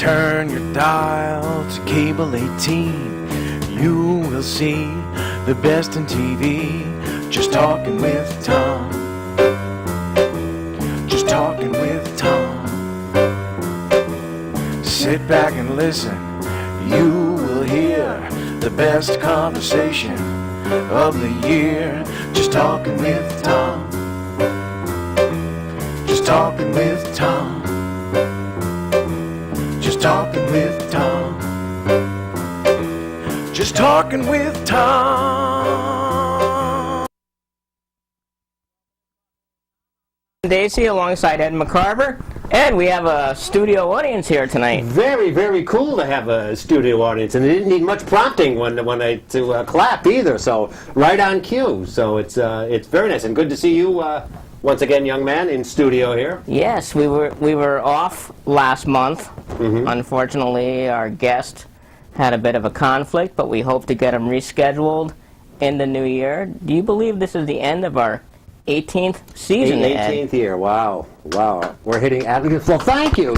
Turn your dial to cable 18. You will see the best in TV. Just talking with Tom. Just talking with Tom. Sit back and listen. You will hear the best conversation of the year. Just talking with Tom. Just talking with Tom. Just talking with Tom. Just talking with Tom. Daisy alongside Ed McCarver. Ed, we have a studio audience here tonight. Very, very cool to have a studio audience, and they didn't need much prompting to clap either. So right on cue. So it's very nice and good to see you once again, young man, in studio here. Yes, we were off last month. Unfortunately, our guest had a bit of a conflict, but we hope to get him rescheduled in the new year. Do you believe this is the end of our 18th season, 18th year, wow. We're hitting advocates. Well, thank you.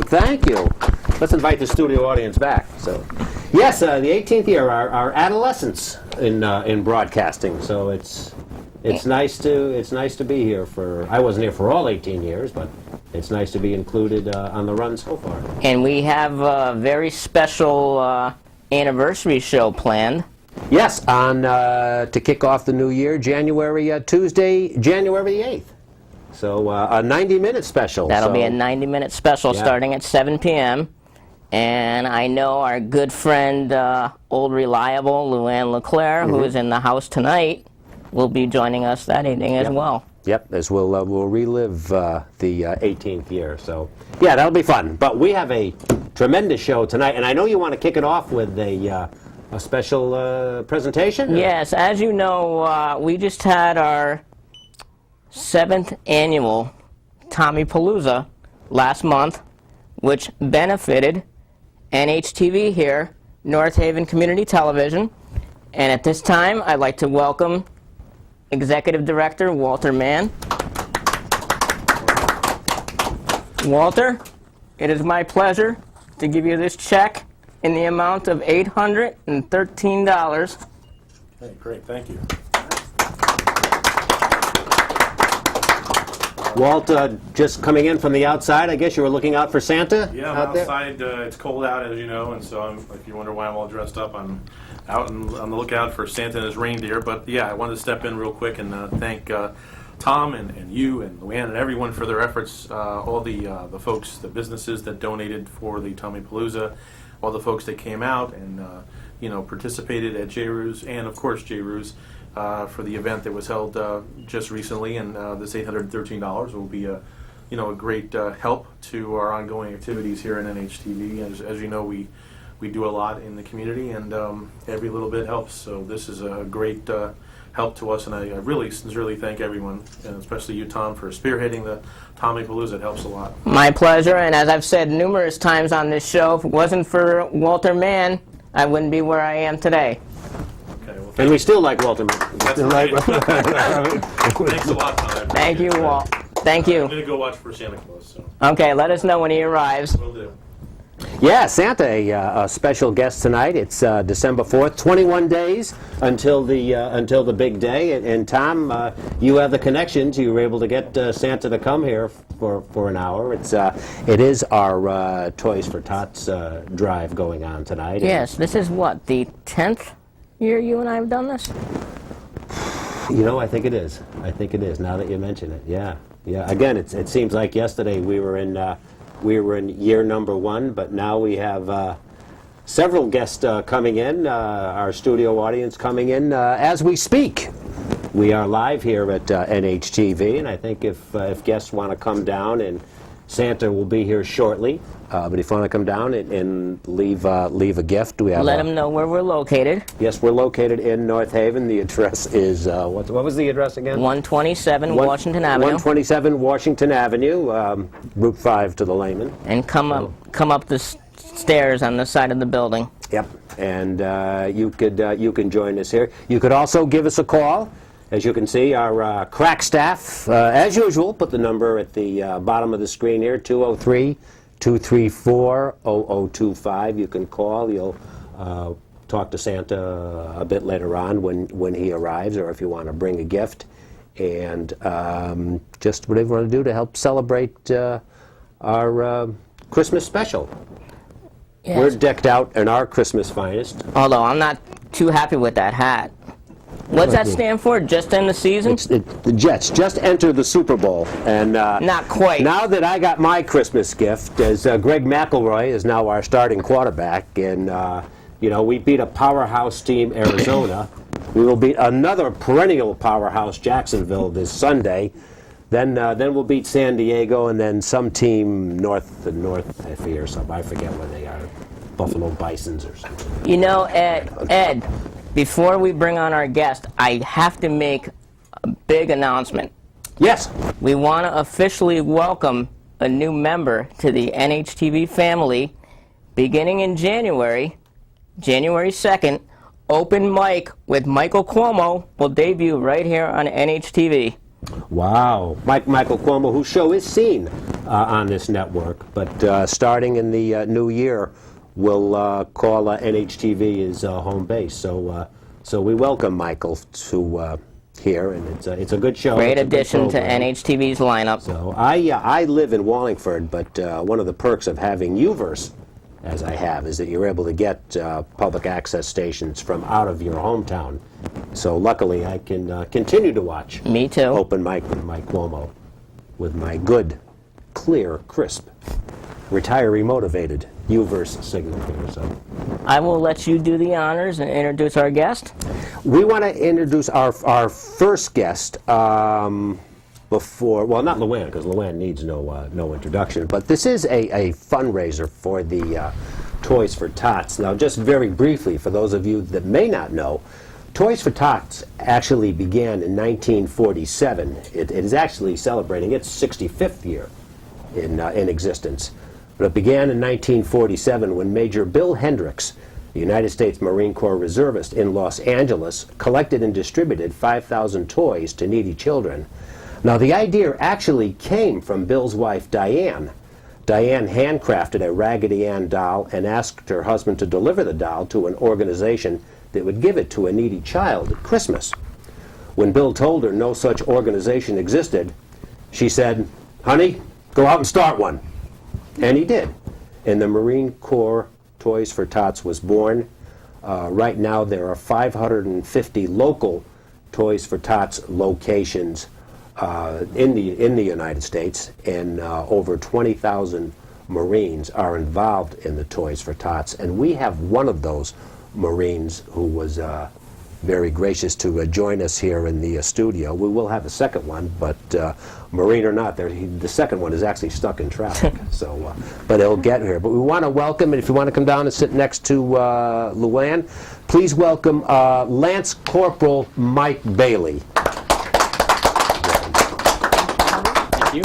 Let's invite the studio audience back. So, yes, the 18th year, our adolescence in broadcasting. So it's nice to be here for. I wasn't here for all 18 years, but it's nice to be included on the run so far. And we have a very special anniversary show planned. Yes, on to kick off the new year, Tuesday, January the 8th. So a 90-minute special. That'll be a 90-minute special starting at 7 p.m. And I know our good friend, old reliable Luann LeClaire, who is in the house tonight, will be joining us that evening as well. Yep, as we'll relive the 18th year. So yeah, that'll be fun. But we have a tremendous show tonight, and I know you want to kick it off with a special presentation? Yes, as you know, we just had our 7th annual Tommy Palooza last month, which benefited NHTV here, North Haven Community Television. And at this time, I'd like to welcome Executive Director Walter Mann. Walter, it is my pleasure to give you this check in the amount of $813. Hey, great, thank you. Walt, just coming in from the outside, I guess you were looking out for Santa? Yeah, I'm outside. It's cold out, as you know, and so if you wonder why I'm all dressed up, I'm out on the lookout for Santa and his reindeer. But yeah, I wanted to step in real quick and thank Tom and you and Luann and everyone for their efforts, all the folks, the businesses that donated for the Tommy Palooza, all the folks that came out and participated at JRU's and of course JRU's for the event that was held just recently, and this $813 will be a great help to our ongoing activities here in NHTV. As you know, we do a lot in the community, and every little bit helps. So this is a great help to us, and I really sincerely thank everyone, and especially you, Tom, for spearheading the Tommy Palooza. It helps a lot. My pleasure, and as I've said numerous times on this show, if it wasn't for Walter Mann, I wouldn't be where I am today. Okay, well, and we still like Walter Mann. That's right. Thanks a lot, Tom. Thank you, Walt. Thank you. I'm going to go watch for Santa Claus. So. Okay, let us know when he arrives. Will do. Yeah, Santa, a special guest tonight. It's December 4th, 21 days until the big day. And Tom, you have the connections. You were able to get Santa to come here for an hour. It is our Toys for Tots drive going on tonight. Yes, this is what, the 10th year you and I have done this? I think it is. Now that you mention it, yeah. Again, it seems like yesterday we were in year number 1, but now we have several guests coming in, our studio audience coming in as we speak. We are live here at NHTV, and I think if guests want to come down, and Santa will be here shortly, but if you want to come down and leave a gift, we have. Let them know where we're located. Yes, we're located in North Haven. The address is what was the address again? 127 Washington Avenue. 127 Washington Avenue, Route 5 to the layman. And come up the stairs on the side of the building. Yep, and you can join us here. You could also give us a call. As you can see, our crack staff, as usual, put the number at the bottom of the screen here, 203 234-0025. You can call. You'll talk to Santa a bit later on when he arrives, or if you want to bring a gift. And just whatever you want to do to help celebrate our Christmas special. Yes. We're decked out in our Christmas finest. Although I'm not too happy with that hat. What's that stand for? Just in the season? The Jets just entered the Super Bowl, and Not quite. Now that I got my Christmas gift, as Greg McElroy is now our starting quarterback, and you know, we beat a powerhouse team, Arizona. We will beat another perennial powerhouse, Jacksonville, this Sunday. Then we'll beat San Diego, and then some team north Effie or something. I forget where they are. Buffalo Bisons or something. You know, Ed, before we bring on our guest, I have to make a big announcement. Yes. We want to officially welcome a new member to the NHTV family. Beginning in January 2nd, Open Mic with Michael Cuomo will debut right here on NHTV. Wow. Michael Cuomo, whose show is seen on this network, but starting in the new year, we'll call NHTV his home base. So we welcome Michael to here, and it's a good show. Great It's a good addition to program. NHTV's lineup. So I live in Wallingford, but one of the perks of having Uverse, as I have, is that you're able to get public access stations from out of your hometown. So luckily I can continue to watch Me too. Open Mic with Mike Cuomo with my good, clear, crisp, retiree motivated Uverse signal here. So I will let you do the honors and introduce our guest. we want to introduce our first guest. Before, well, not Luann, because Luann needs no introduction, but this is a fundraiser for the Toys for Tots. Now, just very briefly, for those of you that may not know, Toys for Tots actually began in 1947. It is actually celebrating its 65th year in existence. But it began in 1947 when Major Bill Hendricks, the United States Marine Corps reservist in Los Angeles, collected and distributed 5,000 toys to needy children. Now, the idea actually came from Bill's wife, Diane. Diane handcrafted a Raggedy Ann doll and asked her husband to deliver the doll to an organization that would give it to a needy child at Christmas. When Bill told her no such organization existed, she said, "Honey, go out and start one." And he did. And the Marine Corps Toys for Tots was born. Right now, there are 550 local Toys for Tots locations in the United States, and over 20,000 Marines are involved in the Toys for Tots, and we have one of those Marines who was very gracious to join us here in the studio. We will have a second one, but Marine or not, the second one is actually stuck in traffic. So, but it'll get here. But we want to welcome, and if you want to come down and sit next to Luann, please welcome Lance Corporal Mike Bailey. You.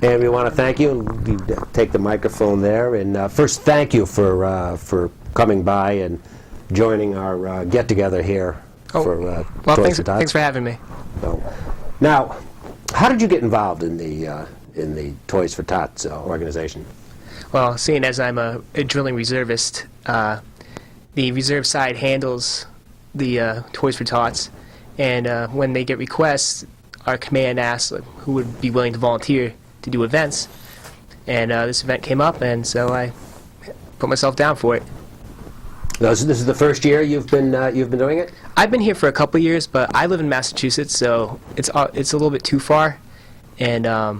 And we want to thank you, and you take the microphone there. And first, thank you for coming by and joining our get-together here for well, Toys for Tots. thanks for having me. So, now, how did you get involved in the Toys for Tots organization? Well, seeing as I'm a drilling reservist, the reserve side handles the Toys for Tots, and when they get requests, our command asks who would be willing to volunteer to do events, and this event came up, and so I put myself down for it. This is the first year you've been doing it? I've been here for a couple of years, but I live in Massachusetts, so it's a little bit too far, and I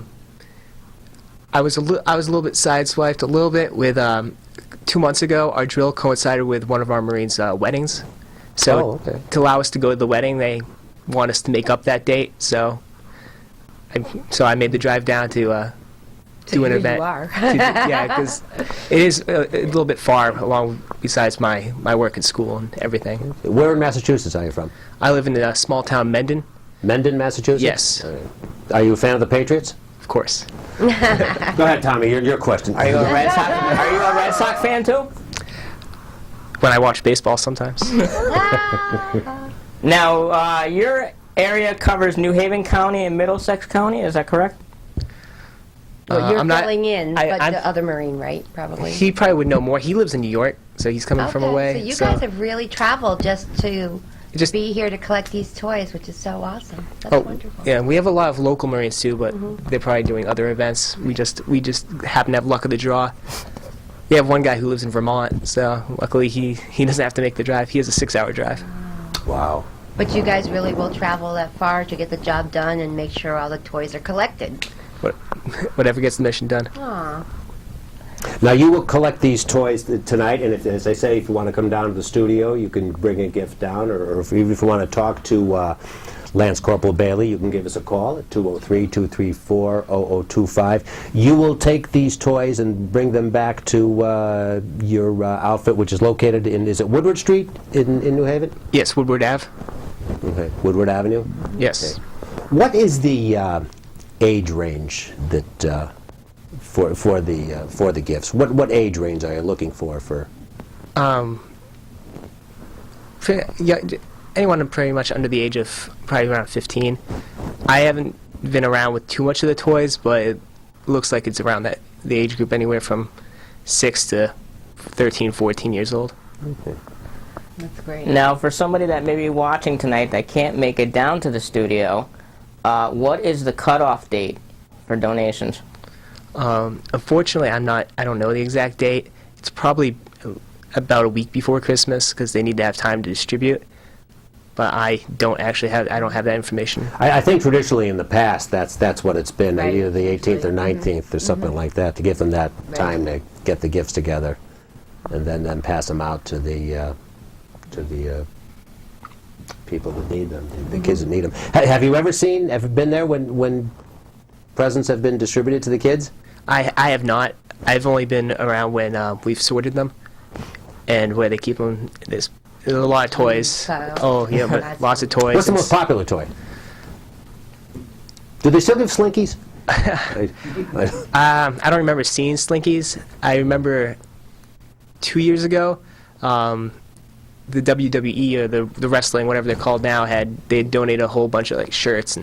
was a little bit sideswiped a little bit with 2 months ago. Our drill coincided with one of our Marines' weddings, so to allow us to go to the wedding, they want us to make up that date, so I made the drive down to do an event. You are. Yeah, because it is a little bit far along besides my work at school and everything. Where in Massachusetts are you from? I live in a small town, Mendon. Mendon, Massachusetts? Yes. Are you a fan of the Patriots? Of course. Go ahead, Tommy. Your question. Are you a Red Sox fan too? When I watch baseball sometimes. Now, your area covers New Haven County and Middlesex County, is that correct? Well, you're I'm not- filling in, but I'm- the other Marine, right? Probably. He probably would know more. He lives in New York, so he's coming from away. So you guys have really traveled just to Just- be here to collect these toys, which is so awesome. That's Oh, wonderful. yeah, we have a lot of local Marines too, but they're probably doing other events. We just happen to have luck of the draw. We have one guy who lives in Vermont, so luckily he doesn't have to make the drive. He has a 6-hour drive. Wow. But you guys really will travel that far to get the job done and make sure all the toys are collected. Whatever gets the mission done. Aw. Now, you will collect these toys tonight, and if, as I say, if you want to come down to the studio, you can bring a gift down, or even if you want to talk to Lance Corporal Bailey, you can give us a call at 203-234-0025. You will take these toys and bring them back to your outfit, which is located in, is it Woodward Street in New Haven? Yes, Woodward Ave. Okay, Woodward Avenue? Yes. What is the age range that for the gifts? What age range are you looking for? Yeah, anyone pretty much under the age of probably around 15. I haven't been around with too much of the toys, but it looks like it's around the age group, anywhere from 6 to 13, 14 years old. Okay. That's great. Now, for somebody that may be watching tonight that can't make it down to the studio, what is the cutoff date for donations? Unfortunately, I don't know the exact date. It's probably about a week before Christmas because they need to have time to distribute. But I don't have that information. I think traditionally in the past that's what it's been, Right. either the 18th or 19th or something like that, to give them that time to get the gifts together, and then pass them out to the people that need them, the kids that need them. Have you ever been there when presents have been distributed to the kids? I have not. I've only been around when we've sorted them, and where they keep them. There's a lot of toys. Oh, yeah, but lots of toys. What's the most popular toy? Do they still give Slinkies? I don't remember seeing Slinkies. I remember 2 years ago, the WWE or the wrestling, whatever they're called now, they donated a whole bunch of like shirts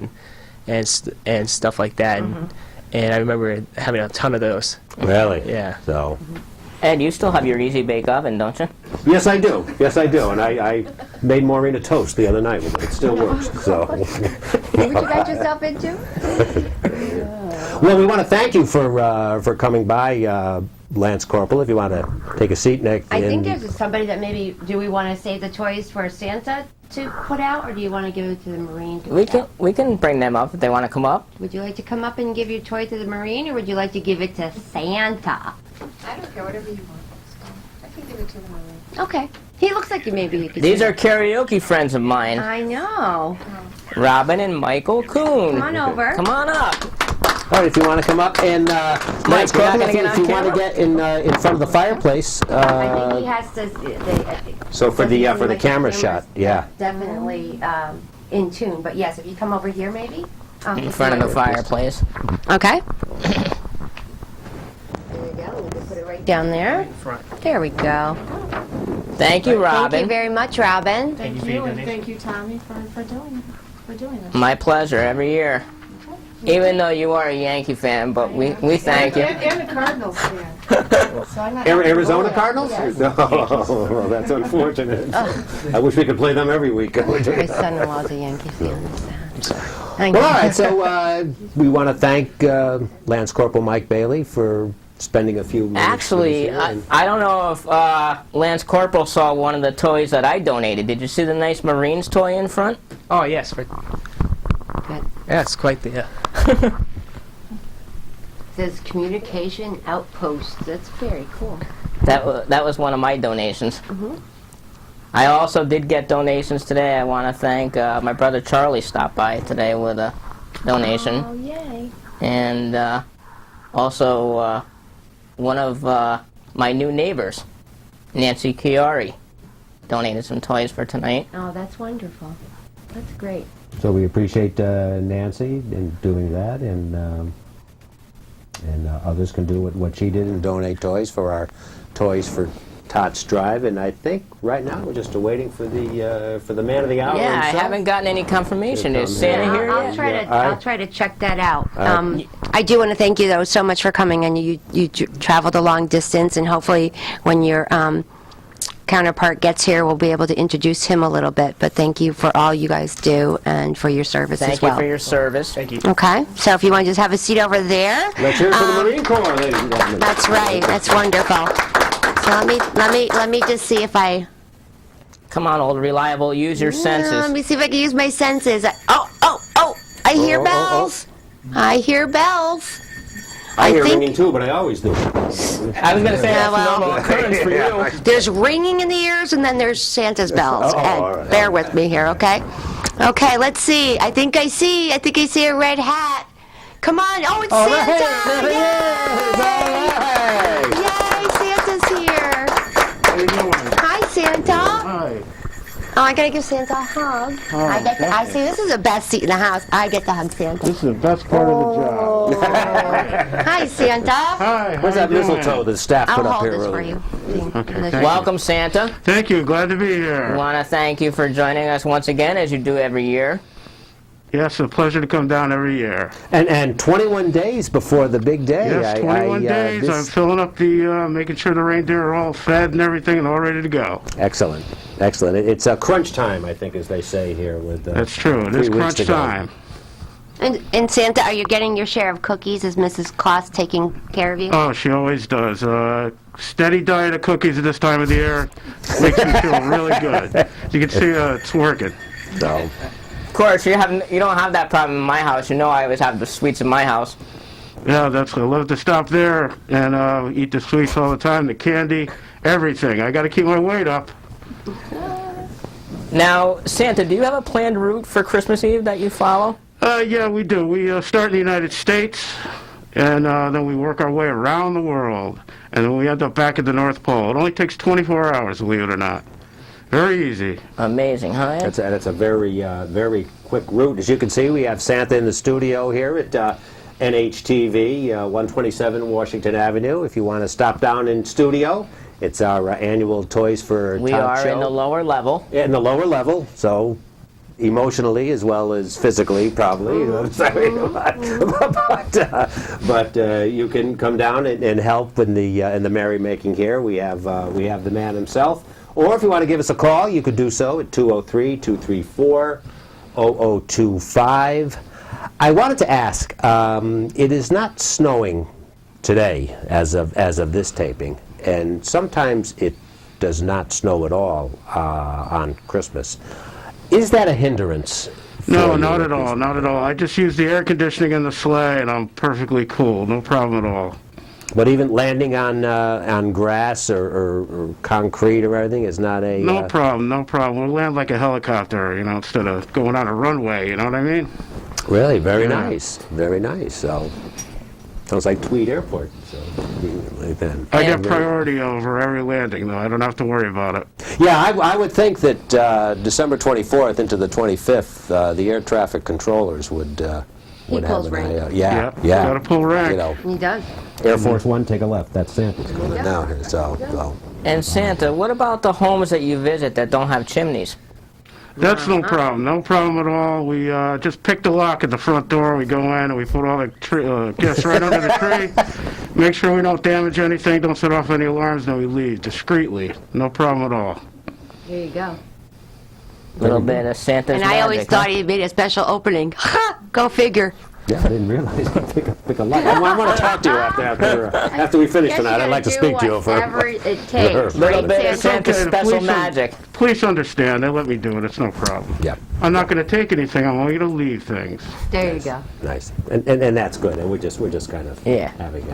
and stuff like that, and I remember having a ton of those. Really? Yeah. So. Ed, you still have your Easy Bake Oven, don't you? Yes, I do. Yes, I do. And I made Maureen a toast the other night with it. It still works. So. What you got yourself into? Well, we want to thank you for coming by, Lance Corporal. If you want to take a seat next. I think there's somebody that maybe, do we want to save the toys for Santa to put out, or do you want to give it to the Marine to put out? We can bring them up if they want to come up. Would you like to come up and give your toy to the Marine, or would you like to give it to Santa? I don't care, whatever you want. So I can give it to the Marine. Okay. He looks like maybe he could. These do are karaoke friends of mine, I know. Robin and Michael Kuhn. Come on over. Come on up. All right, if you want to come up and Lance you're not Corporal, gonna get if on you want to camera? get in front of the fireplace. I think he has to. So for the camera shot, yeah. Definitely in tune. But yes, if you come over here, maybe. In front of the fireplace. Okay. There you go. We can put it right down there. There we go. Thank you, Robin. Thank you very much, Robin. Thank you, and thank you, Tommy, for doing this. My pleasure, every year. Even though you are a Yankee fan, but we thank you. And the Cardinals fan. So I'm not Arizona Cardinals? Yes. No, that's unfortunate. I wish we could play them every week. My son-in-law's a Yankee fan. Thank Well, you. all right, so we want to thank Lance Corporal Mike Bailey for spending a few minutes. Actually, with us here, and- I don't know if Lance Corporal saw one of the toys that I donated. Did you see the nice Marines toy in front? Oh yes, Good. yeah, it's quite the. It says communication outpost. That's very cool. That was one of my donations. I also did get donations today. I want to thank my brother Charlie stopped by today with a donation. Oh, yay. And also one of my new neighbors, Nancy Chiari, donated some toys for tonight. Oh, that's wonderful. That's great. So we appreciate Nancy in doing that, and others can do what she did and donate toys for our Toys for TOTS Drive, and I think right now we're just waiting for the man of the hour. Yeah, I himself. haven't gotten any confirmation. Is Santa here I'll yet? try to. Yeah, I'll try to check that out. I do want to thank you though so much for coming, and you traveled a long distance, and hopefully when your counterpart gets here, we'll be able to introduce him a little bit. But thank you for all you guys do and for your service Thank as well. you for your service. Thank you. Okay, so if you want to just have a seat over there. Let's hear it for the Marine Corps, ladies and gentlemen. That's right. That's wonderful. So let me just see if I. Come on, old reliable. Use your senses. Let me see if I can use my senses. Oh! I hear Oh, oh, oh. bells. I hear bells. I hear think- ringing too, but I always do. I was going to say Yeah, that's well. a normal occurrence for you. There's ringing in the ears, and then there's Santa's bells. Oh, Ed, all right. bear with me here, okay? Okay, let's see. I think I see a red hat. Come on! Oh, it's Santa! Yay! Santa's here. How you doing? Hi, Santa. Hi. Oh, I gotta give Santa a hug. I see. This is the best seat in the house. I get to hug Santa. This is the best part of the job. Hi, Santa. Hi. Where's that how you doing? mistletoe the staff put I'll up hold here this for earlier? you. Okay, thank you. Welcome, Santa. Thank you. Glad to be We here. want to thank you for joining us once again, as you do every year. Yes, a pleasure to come down every year. And 21 days before the big day. Yes, 21 days. this- I'm filling up the, making sure the reindeer are all fed and everything and all ready to go. Excellent, excellent. It's a crunch time, I think, as they say here. With That's true. It is 3 weeks crunch to go. time. And Santa, are you getting your share of cookies? Is Mrs. Claus taking care of you? Oh, she always does. Steady diet of cookies at this time of the year makes me feel really good. You can see it's working. So, Of course, you don't have that problem in my house. You know I always have the sweets in my house. Yeah, I love to stop there and eat the sweets all the time, the candy, everything. I got to keep my weight up. Now, Santa, do you have a planned route for Christmas Eve that you follow? Yeah, we do. We start in the United States, and then we work our way around the world, and then we end up back at the North Pole. It only takes 24 hours, believe it or not. Very easy. Amazing, huh? Ed? that's a very, very quick route. As you can see, we have Santa in the studio here at NHTV, 127 Washington Avenue. If you want to stop down in studio, it's our annual Toys for We Tots are show. in the lower level. In the lower level, so emotionally as well as physically, probably. You know what I'm saying? but you can come down and help in the merrymaking here. We have the man himself. Or if you want to give us a call, you could do so at 203-234-0025. I wanted to ask, it is not snowing today as of this taping, and sometimes it does not snow at all on Christmas. Is that a hindrance? No, for not you? at all, not at all. I just use the air conditioning in the sleigh, and I'm perfectly cool. No problem at all. But even landing on grass or concrete or anything is not a... No problem, no problem. We'll land like a helicopter, instead of going on a runway, you know what I mean? Really? Very Yeah. nice. Very nice. So, sounds like Tweed Airport. So, like then. I get priority over every landing, though. I don't have to worry about it. Yeah, I would think that December 24th into the 25th, the air traffic controllers would have pulls an rank. eye out. Yeah, Yep, yeah. gotta pull rank. You know, He does. Air Force One, take a left. That's Santa's coming down here. So. And Santa, what about the homes that you visit that don't have chimneys? That's no problem, no problem at all. We just pick the lock at the front door, we go in and we put all the gifts right under the tree. Make sure we don't damage anything, don't set off any alarms, then we leave discreetly. No problem at all. Here you go. A little bit of Santa's And I always magic, thought huh? he made a special opening. Ha! Go figure. Yeah, I didn't realize you pick a lock. I want to talk to you after we finish tonight. I'd like to speak to you for whatever it takes. Little right, bit of Santa? Santa's Okay, special please magic. Please understand, they let me do it, it's no problem. Yeah, I'm not going to take anything, I want you to leave things. There you go. nice, and that's good. And we're just kind of having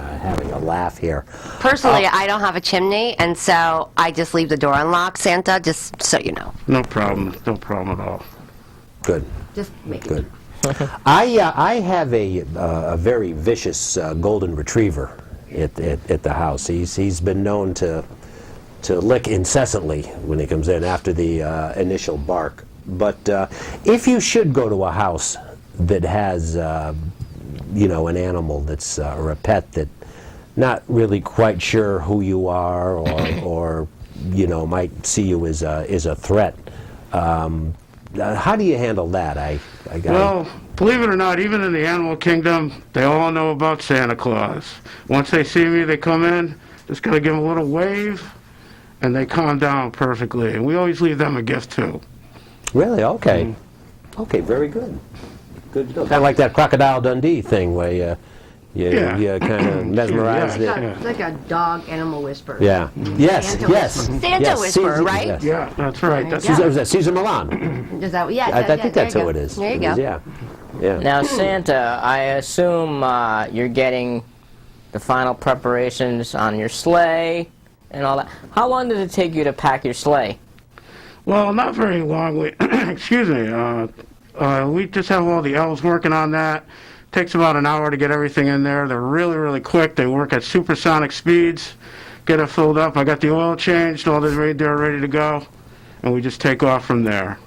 a laugh here. Personally, I don't have a chimney, and so I just leave the door unlocked, Santa, just so you know. No problem at all. Good. Just make it. Good. I have a very vicious golden retriever at the house. He's been known to lick incessantly when he comes in after the initial bark. But if you should go to a house that has an animal that's or a pet that not really quite sure who you are or might see you as a threat. How do you handle that? Well, believe it or not, even in the animal kingdom, they all know about Santa Claus. Once they see me, they come in, just gotta give them a little wave, and they calm down perfectly. And we always leave them a gift too. Really? Okay. Okay, very good. Good. Kind of like that Crocodile Dundee thing where you kind of mesmerize Yeah. it. It's like a dog animal whisperer. Yeah. Yes. Santa Yes. Santa yes. whisperer, Caesar- right? yes. Yeah, that's right. That's Caesar, was that Caesar Milan? Is that, yeah, I think that's who it is. There you go. Yeah. Yeah. Now, Santa, I assume you're getting the final preparations on your sleigh and all that. How long does it take you to pack your sleigh? Well, not very long. Excuse me. We just have all the elves working on that. Takes about an hour to get everything in there. They're really, really quick. They work at supersonic speeds. Get it filled up. I got the oil changed. All the reindeer are ready to go. And we just take off from there.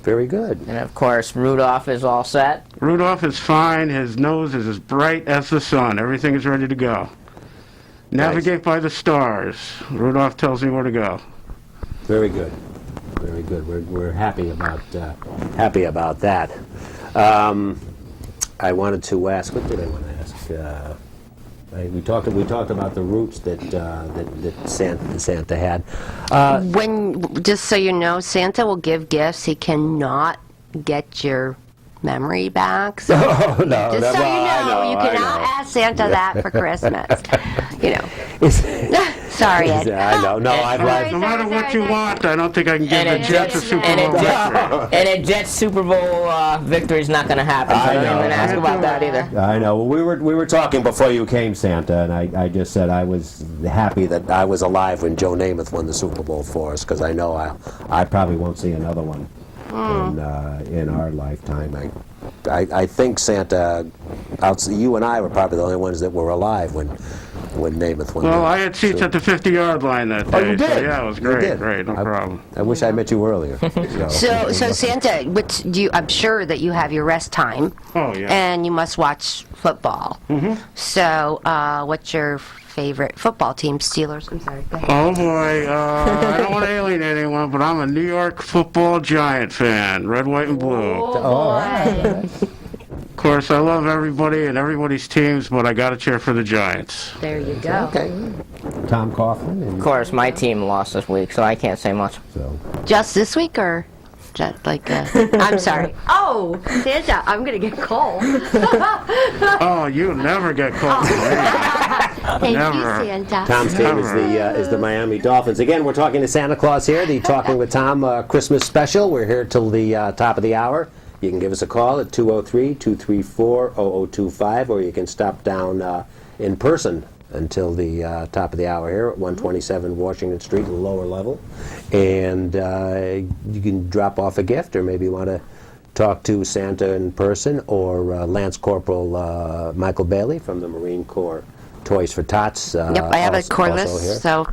Very good. And of course, Rudolph is all set. Rudolph is fine. His nose is as bright as the sun. Everything is ready to go. Navigate by the stars. Rudolph tells me where to go. Very good. Very good. We're happy about that. I wanted to ask. What did I want to ask? We talked about the roots that Santa had. Just so you know, Santa will give gifts. He cannot get your memory back. So Oh, no, just so you know, you I cannot know. ask Santa that for Christmas. Sorry, Ed. I know. No, I've Sorry, No matter what you sorry. want, I don't think I can give And the a Jets a Jets, Super and Bowl a Jets, victory. and a Jets Super Bowl victory is not going to happen. So I don't know. even ask about that either. I know. Well, we were talking before you came, Santa, and I just said I was happy that I was alive when Joe Namath won the Super Bowl for us, because I know I probably won't see another one in our lifetime. I think Santa, you and I were probably the only ones that were alive when Namath won. Well, I had seats at the 50-yard line that day. Oh, you did? So, yeah, it was You great. did? Great, no problem. I wish I met you earlier. So Santa, I'm sure that you have your rest time. Oh, yeah. And you must watch football. Mm-hmm. So, what's your favorite football team? Steelers? I'm sorry. Go ahead. Oh, boy. I don't want to alienate anyone, but I'm a New York football Giant fan. Red, white, and blue. Of course, I love everybody and everybody's teams, but I got to cheer for the Giants. There you go. Okay. Tom Coughlin. Of course, my team lost this week, so I can't say much. Just this week, or just like? I'm sorry. Oh, Santa, I'm gonna get cold. Oh, you never get cold. Thank Never. you, Santa. Tom's team is the Miami Dolphins. Again, we're talking to Santa Claus here, the Talking with Tom Christmas special. We're here till the top of the hour. You can give us a call at 203-234-0025, or you can stop down in person until the top of the hour here at 127 Washington Street, the lower level. And you can drop off a gift, or maybe you want to talk to Santa in person, or Lance Corporal Michael Bailey from the Marine Corps Toys for Tots. Yep, I have a also cordless, here. so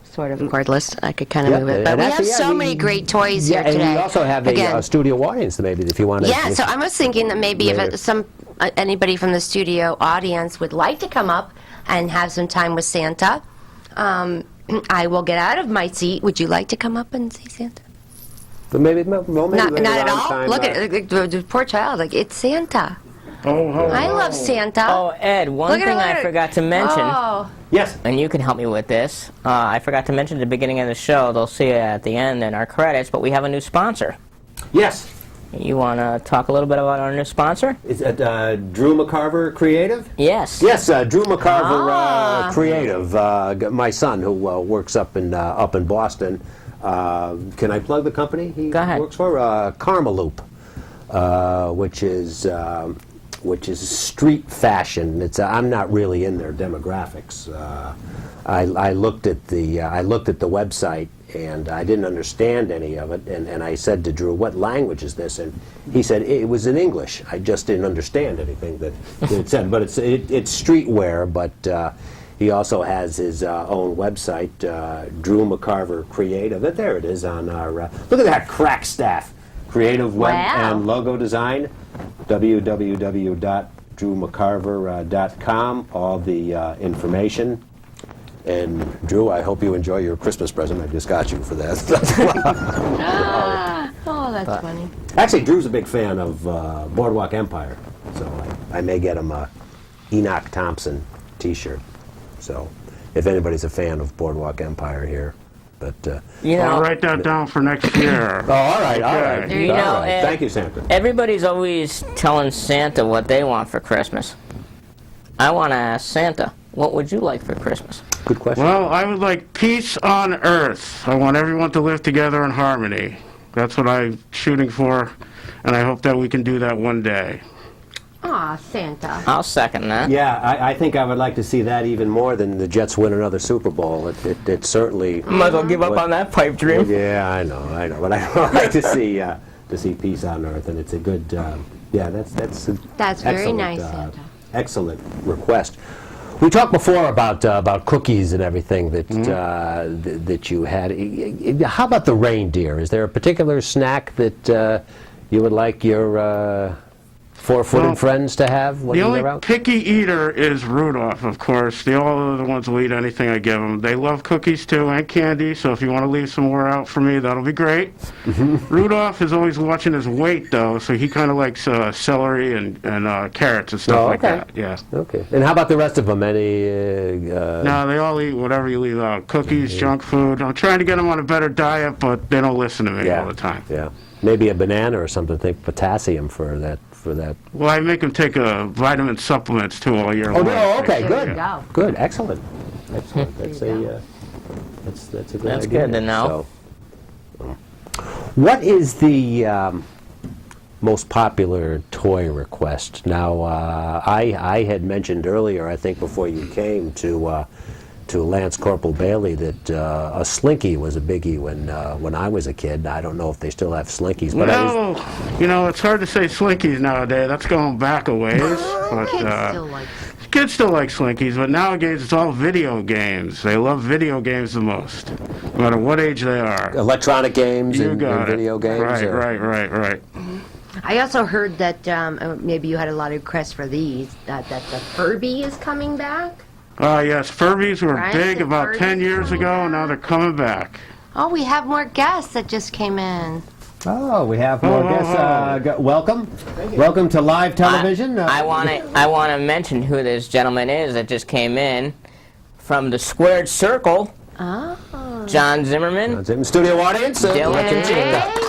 sort of cordless. I could kind of move it, but and we actually, have so many great toys here and today. you also have a studio audience, maybe, if you want to. Yeah, so I was thinking that maybe Later. if anybody from the studio audience would like to come up and have some time with Santa, I will get out of my seat. Would you like to come up and see Santa? But maybe Not later at on all. time, Look at the poor child. Like, it's Santa. Oh, I love Santa. Oh, Ed, one Look at thing it, I look at it. forgot to mention, Oh. Yes. and you can help me with this. I forgot to mention at the beginning of the show, they'll see it at the end in our credits, but we have a new sponsor. Yes. You want to talk a little bit about our new sponsor? Is it Drew McCarver Creative? Yes. Yes, Drew McCarver Creative. My son, who works up in Boston. Can I plug the company he Go ahead. works for? Karmaloop, which is street fashion. I'm not really in their demographics. I looked at the website, and I didn't understand any of it. And I said to Drew, "What language is this?" And he said it was in English. I just didn't understand anything that it said. But it's streetwear. But he also has his own website, Drew McCarver Creative. There it is on our. Look at that crack staff. Creative web Wow. and logo design. www.drewmccarver.com. All the information. And Drew, I hope you enjoy your Christmas present. I just got you for that. Oh, that's funny. Actually, Drew's a big fan of Boardwalk Empire, so I may get him a Enoch Thompson T-shirt. So, if anybody's a fan of Boardwalk Empire here, but You know, I'll write that down for next year. oh, all right, all Okay. right, You all know, right. Thank you, Santa. everybody's always telling Santa what they want for Christmas. I want to ask Santa, what would you like for Christmas? Good question. Well, I would like peace on Earth. I want everyone to live together in harmony. That's what I'm shooting for, and I hope that we can do that one day. Aw, Santa. I'll second that. Yeah, I think I would like to see that even more than the Jets win another Super Bowl. It certainly. Might as well give up on that pipe dream. Yeah, I know, but I would like to see peace on Earth, and it's a good. Yeah, that's That's very excellent, nice, Santa. Excellent request. We talked before about cookies and everything that that you had. How about the reindeer? Is there a particular snack that you would like your four-footed Well, friends to have when The only they're out? picky eater is Rudolph, of course. All of the ones will eat anything I give them. They love cookies, too, and candy, so if you want to leave some more out for me, that'll be great. Rudolph is always watching his weight, though, so he kind of likes celery and carrots and stuff Oh, like okay. that. Yeah. Okay. And how about the rest of them? Any? No, they all eat whatever you leave out. Cookies, junk food. I'm trying to get them on a better diet, but they don't listen to me all the time. Yeah. Maybe a banana or something. Think potassium for that. Well, I make them take vitamin supplements, too, all year long. Okay. There Good. you go. Good. Excellent. Excellent. That's There you that's a good That's idea. good to know. So, what is the most popular toy request? Now, I had mentioned earlier, I think before you came, to Lance Corporal Bailey that a Slinky was a biggie when I was a kid. I don't know if they still have Slinkies, but No, it's hard to say Slinkies nowadays. That's going back a ways. But kids still like Slinkies, but nowadays it's all video games. They love video games the most, no matter what age they are. electronic games You and got it. video games. Right, or- right. I also heard that maybe you had a lot of requests for these, that the Furby is coming back. Yes, Furbies were Right, big the about Furbies 10 years coming ago, back. and now they're coming back. Oh, we have more guests that just came in. Oh, we have more Oh, guests. Welcome. Welcome to live television. I want to mention who this gentleman is that just came in from the Squared Circle. Oh. John Zimmerman, It's in studio audience. Dylan Kaczynka.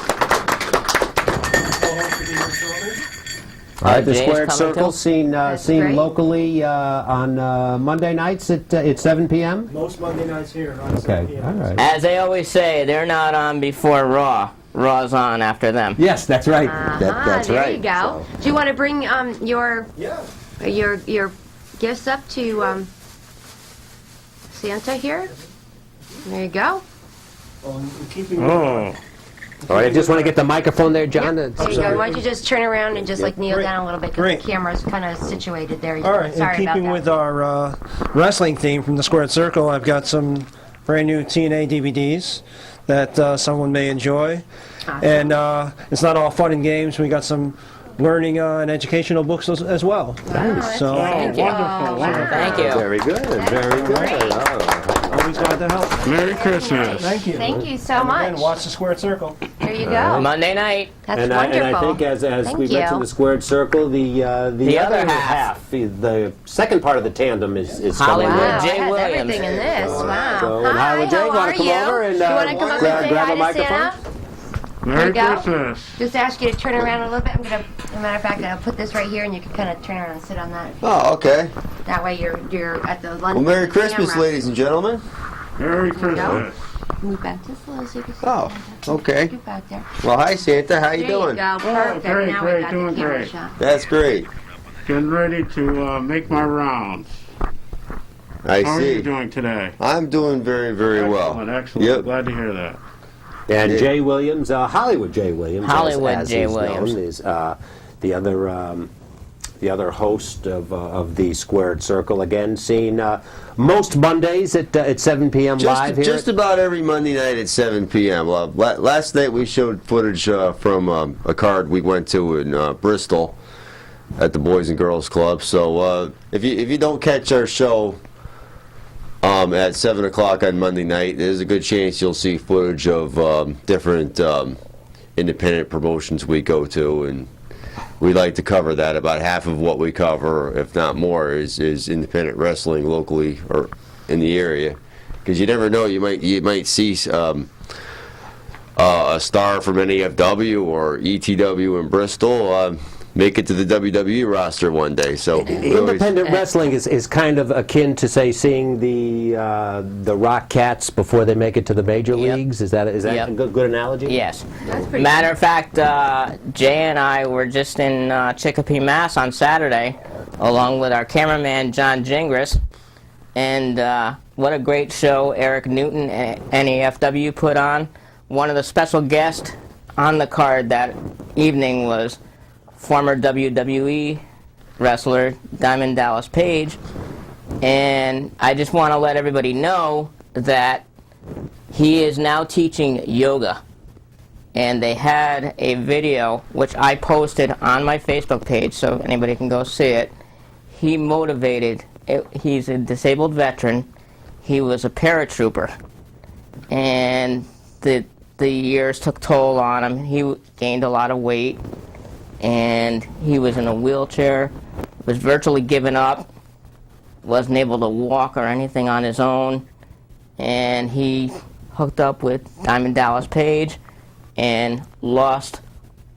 All right, the Jay's Squared coming Circle too? seen great. locally on Monday nights at 7 p.m. Most Monday nights here. On Okay, 7 p.m. all right. As they always say, they're not on before Raw. Raw's on after them. Yes, that's right. That's there right. you go. So- Do you want to bring your Yeah. your gifts up to Santa here? There you go. Keeping Oh, All right, I just want to get the microphone there, John. There you go. sorry. Why don't you just turn around and just like kneel Great. down a little bit because Great. the camera's kind of situated there. All right, Sorry in keeping about with that. our wrestling theme from the Squared Circle, I've got some brand new TNA DVDs that someone may enjoy. Awesome. And it's not all fun and games. We got some learning and educational books as well. Nice. So Thank you. wonderful. Thank you. Very good. Very great. good. Oh. always glad to help. Merry Christmas. Thank you. Thank you so And much. again, watch the Squared Circle. There you go. Monday night. That's And wonderful. I think as Thank we you. mentioned the Squared Circle, the other other half. the second part of the tandem is coming. Hollywood Wow, Jay it has Williams. everything in this. Wow. So, and Hi, Hollywood Jay, how wanna are come you? over and, you want to come up grab and say a hi to microphone? Santa? Merry There you go. Christmas. Just ask you to turn around a little bit. As a matter of fact, I'll put this right here, and you can kind of turn around and sit on that. Oh, okay. That way, you're at the Well, London. Merry Christmas, camera. ladies and gentlemen. Merry Christmas. Move back just a little so you can see Oh, Santa. okay. Get back there. Well, hi, Santa. How you There doing? you go. Perfect. great, now great, we got doing the camera great. shot. That's great. Getting ready to make my rounds. I How are you see. doing today? I'm doing very, very well. Excellent, excellent. Yep. Glad to hear that. And Yeah. Jay Williams, Hollywood Jay Williams, Hollywood as Jay he's Williams. known, is the other host of the Squared Circle. Again, seen most Mondays at 7 p.m. live here. Just about every Monday night at 7 p.m. Last night we showed footage from a card we went to in Bristol at the Boys and Girls Club. So if you don't catch our show at 7 o'clock on Monday night. There's a good chance you'll see footage of different independent promotions we go to, and we like to cover that. About half of what we cover, if not more, is independent wrestling locally or in the area. Because you never know, you might see a star from NEFW or ETW in Bristol make it to the WWE roster one day. So Independent wrestling is kind of akin to, say, seeing the Rock Cats before they make it to the major leagues. Is that Yep. a good analogy? Yes. Matter of fact, Jay and I were just in Chicopee, Mass on Saturday, along with our cameraman John Gingras, and what a great show Eric Newton and NEFW put on. One of the special guests on the card that evening was former WWE wrestler Diamond Dallas Page, and I just want to let everybody know that he is now teaching yoga, and they had a video which I posted on my Facebook page so anybody can go see it. He motivated, he's a disabled veteran, he was a paratrooper, and the years took toll on him. He gained a lot of weight, and he was in a wheelchair, was virtually given up, wasn't able to walk or anything on his own, and he hooked up with Diamond Dallas Page and lost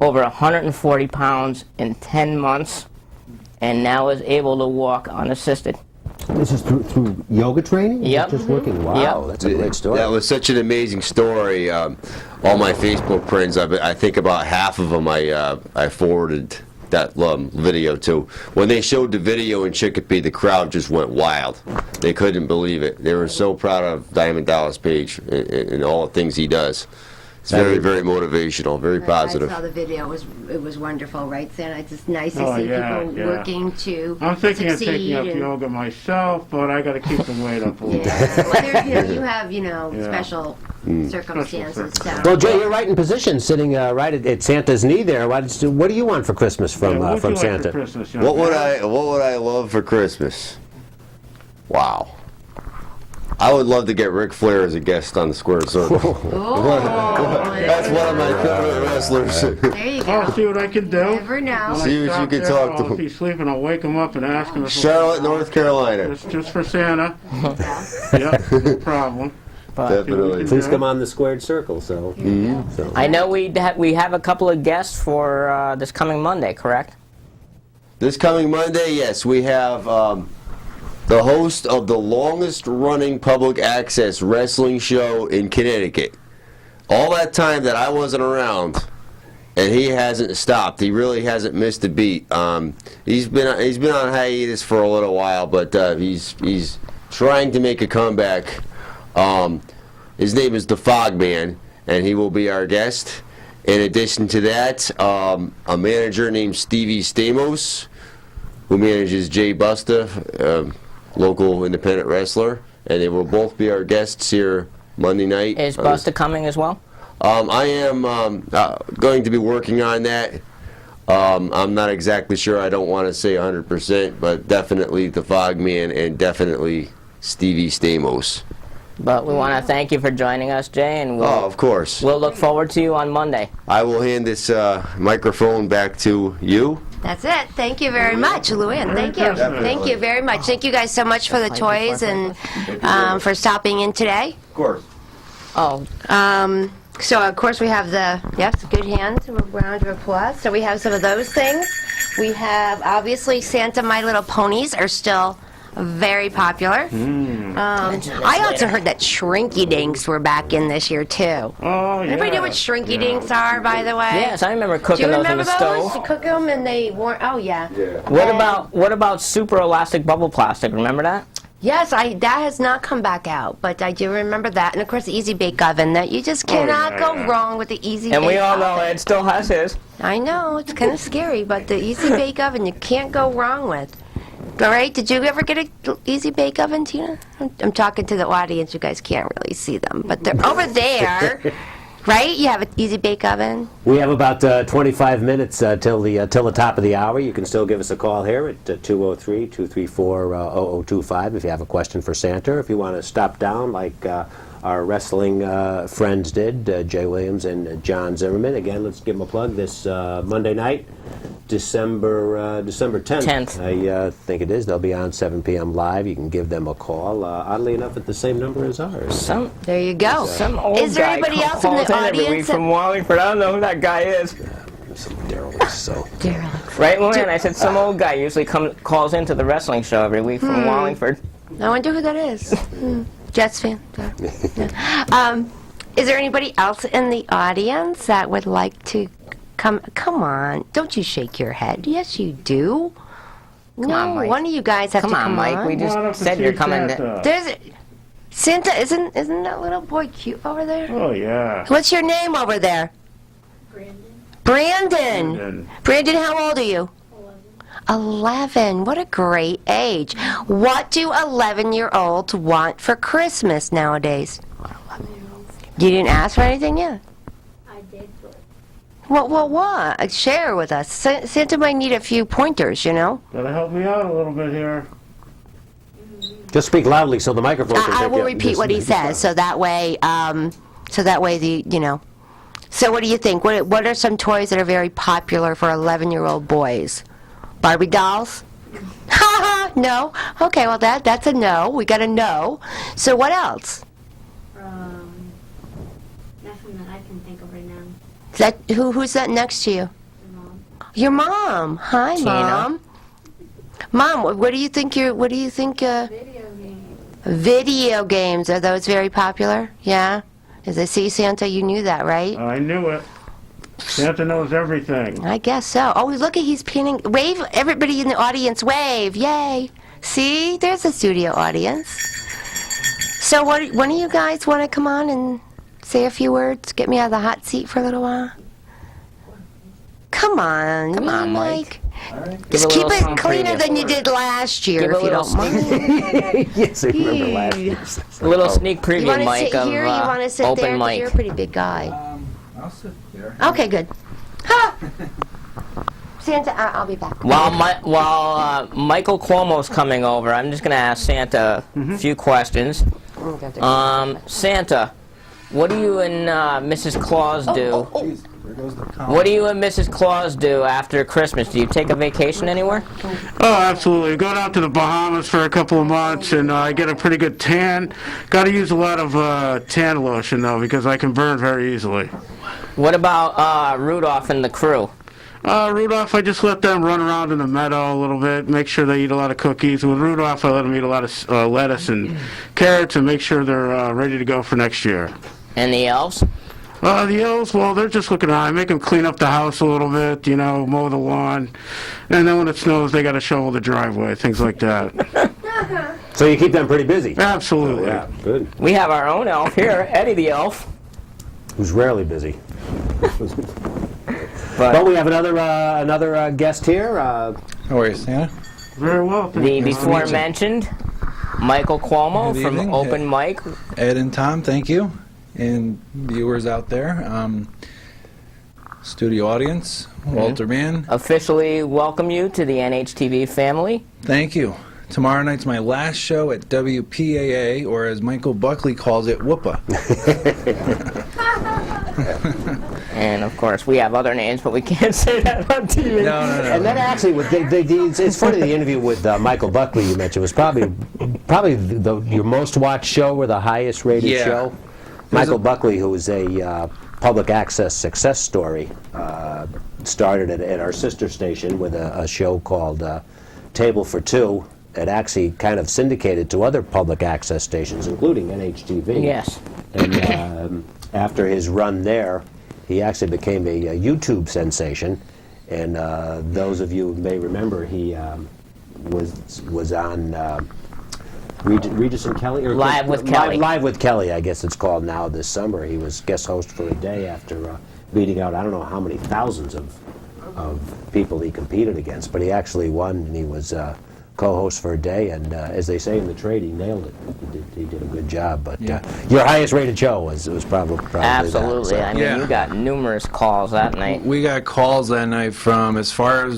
over 140 pounds in 10 months, and now is able to walk unassisted. This is through yoga training? Yep. Just working? Wow, Yep. that's a great story. That was such an amazing story. All my Facebook friends, I think about half of them I forwarded that video to. When they showed the video in Chicopee, the crowd just went wild. They couldn't believe it. They were so proud of Diamond Dallas Page and all the things he does. It's very, very motivational, very positive. I saw the video. It was wonderful, right, Santa? It's just nice to see people working to I'm thinking of succeed. taking up and- yoga myself, but I got to keep the weight up a little bit. Yeah. Well, you have, special circumstances. So. Well, Jay, you're right in position, sitting right at Santa's knee there. What do you want for Christmas from What would you like Santa? for Christmas, young What would man? I love for Christmas? Wow. I would love to get Ric Flair as a guest on the Squared Circle. That's one of my favorite wrestlers. There you I'll go. see what I can do. Never know. When I See what you stop can there, talk to If him. he's sleeping, I'll wake him up and ask him if Charlotte, North Carolina. just for Santa. Yep, no problem. Definitely. Please come on the Squared Circle. So, so. I know we have a couple of guests for this coming Monday, correct? This coming Monday, yes, we have the host of the longest running public access wrestling show in Connecticut. All that time that I wasn't around, and he hasn't stopped. He really hasn't missed a beat. He's been on hiatus for a little while, but he's trying to make a comeback. His name is the Fog Man, and he will be our guest. In addition to that, a manager named Stevie Stamos, who manages Jay Busta, local independent wrestler, and they will both be our guests here Monday night. Is Busta coming as well? I am going to be working on that. I'm not exactly sure. I don't want to say 100%, but definitely the Fog Man and definitely Stevie Stamos. But we want to thank you for joining us, Jay, and Of course. we'll look forward to you on Monday. I will hand this microphone back to you. That's it. Thank you very much, Luann. Thank you. Thank you very much. Thank you guys so much for the toys and for stopping in today. Of course. Oh, So, of course, we have good hands, a round of applause. So we have some of those things. We have, obviously, Santa My Little Ponies are still very popular. I also heard that Shrinky Dinks were back in this year, too. Oh, yeah. Anybody know what Shrinky Dinks are, by the way? yes, I remember Do cooking you those in remember the those? stove. You cook them and they weren't, oh, yeah. What about super elastic bubble plastic? Remember that? Yes, that has not come back out, but I do remember that. And, of course, the Easy Bake Oven, that you just cannot go wrong with the Easy Bake And Oven. we all know Ed still has his. I know, it's kind of scary, but the Easy Bake Oven you can't go wrong with. All right, did you ever get an Easy Bake Oven, Tina? I'm talking to the audience, you guys can't really see them, but they're over there. right? You have an easy bake oven. We have about 25 minutes till the top of the hour. You can still give us a call here at 203-234-0025 if you have a question for Santa. If you want to stop down like our wrestling friends did, Jay Williams and John Zimmerman. Again, let's give them a plug this Monday night, December 10th. I think it is. They'll be on 7 p.m. live. You can give them a call. Oddly enough, at the same number as ours. There you go. Some old Is there guy anybody else in calls the every week audience? from Wallingford. I don't know who that guy is. Some derelicts, so. Right, Luann? I said some old guy usually calls into the wrestling show every week from Wallingford. I wonder who that is. Jets fan. Yeah. Is there anybody else in the audience that would like to come? Come on, don't you shake your head. Yes, you do. Come on, Mike. One of you guys have to come on. Mike. We just said you're coming. There's Santa. Isn't that little boy cute over there? Oh, yeah. What's your name over there? Brandon. Brandon, how old are you? 11. What a great age. What do 11-year-olds want for Christmas nowadays? You didn't ask for anything yet? I did, but What? Share with us. Santa might need a few pointers, you know? Gotta help me out a little bit here. Just speak loudly so the microphone can I pick will up. repeat what he says, so that way you know. So what do you think? What are some toys that are very popular for 11-year-old boys? Barbie dolls? No? Okay, well that's a no. We got a no. So what else? nothing that I can think of right now. Is that who's that next to you? Mom. Your mom. Hi, Tina. Mom. Mom, what do you think Video games. Video games, are those very popular? Yeah? As I see, Santa, you knew that, right? I knew it. Santa knows everything. I guess so. Oh, look at he's pinning. Wave, everybody in the audience, wave. Yay. See, there's a studio audience. So when do you guys want to come on and say a few words? Get me out of the hot seat for a little while? Come on. Come on, Mike. Just keep it cleaner than you did last year, if you don't mind. Yes, I remember last year. A little sneak preview, You want to Mike, sit of here? You want to sit open there? 'Cause mic. you're a pretty big guy. I'll sit there. Okay, good. Ha! Santa, I'll be back. While Michael Cuomo's coming over, I'm just going to ask Santa a few questions. Santa, what do you and Mrs. Claus do? Jeez, there goes the count. What do you and Mrs. Claus do after Christmas? Do you take a vacation anywhere? Oh, absolutely. Go down to the Bahamas for a couple of months and I get a pretty good tan. Got to use a lot of tan lotion, though, because I can burn very easily. What about Rudolph and the crew? Rudolph, I just let them run around in the meadow a little bit, make sure they eat a lot of cookies. With Rudolph, I let them eat a lot of lettuce and carrots and make sure they're ready to go for next year. And the elves? The elves, well, they're just looking around. I make them clean up the house a little bit, you know, mow the lawn. And then when it snows, they got to shovel the driveway, things like that. So you keep them pretty busy? Absolutely. Yeah, good. We have our own elf here, Eddie the elf. Who's rarely busy. But we have another guest here. How are you, Santa? Very well, thank The you. before mentioned Michael Cuomo Good from evening. Open Mic. Ed and Tom, thank you. And viewers out there, studio audience, Walter Mann, Officially welcome you to the NHTV family. thank you. Tomorrow night's my last show at WPAA, or as Michael Buckley calls it, Whoopa. And of course, we have other names, but we can't say that on TV. No. And that actually, it's funny, the interview with Michael Buckley you mentioned was probably your most watched show or the highest rated Yeah. show. Michael Buckley, who is a public access success story, started at our sister station with a show called Table for Two. It actually kind of syndicated to other public access stations, including NHTV. Yes. And after his run there, he actually became a YouTube sensation. And those of you who may remember, he was on Regis and Kelly? Or Live with Kelly. Live with Kelly, I guess it's called now this summer. He was guest host for a day after beating out I don't know how many thousands of people he competed against. But he actually won, and he was co-host for a day, and as they say in the trade, he nailed it. He did a good job. But Yeah. your highest rated show was probably Absolutely. that. I mean, Yeah. you got numerous calls that night. We got calls that night from as far